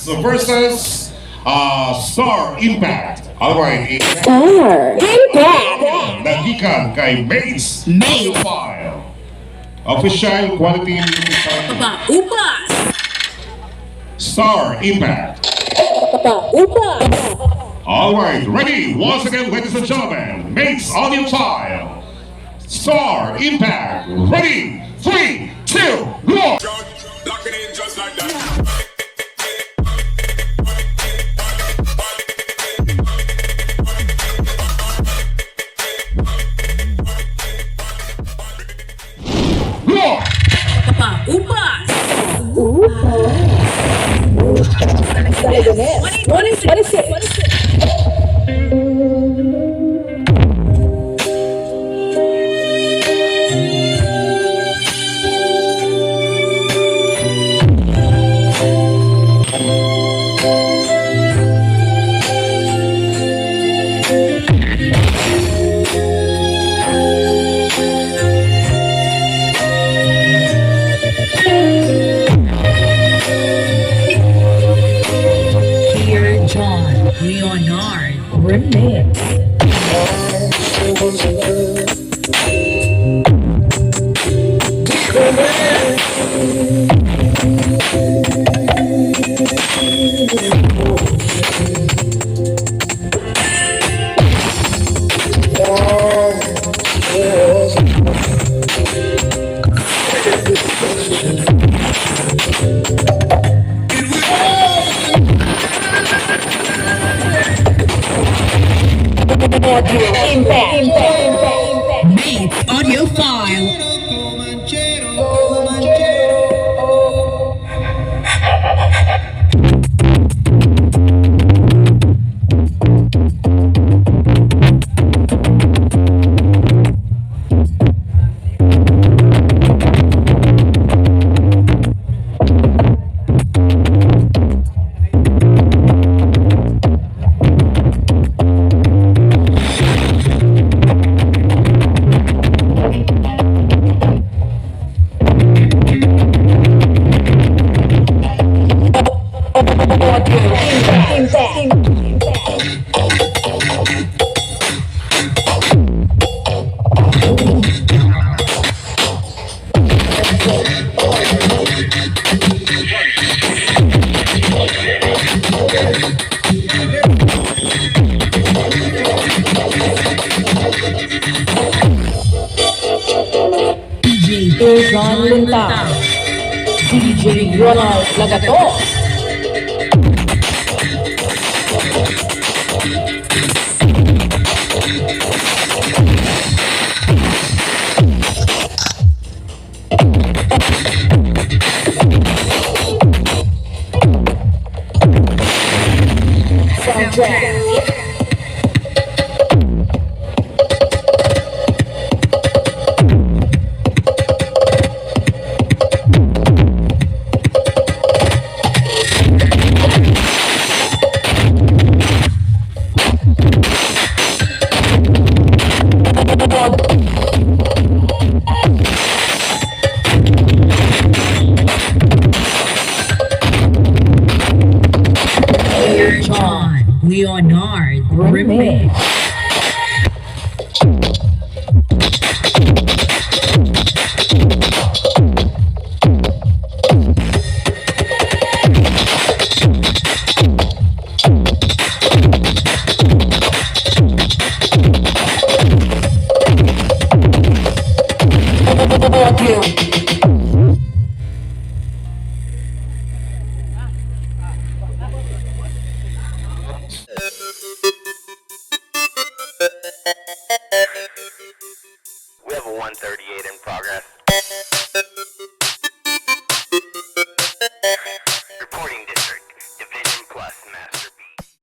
versus Star Impact. Alright, Star Impact. nagikan kay Mace File. Official quality Paupas. Star Impact. Paupas. Alright, ready? Once again, ladies and gentlemen, Mace audio file. Star Impact. Ready? 3, 2, 1. Locking in just like that. Paupas. LEGANES. What is it? Dear John Leonard. Remix. Impact. Mace audio file. John Lintang. DJ Ronald Lagato. Soundtrack. John Leonard. Remix. We have a 138 in progress.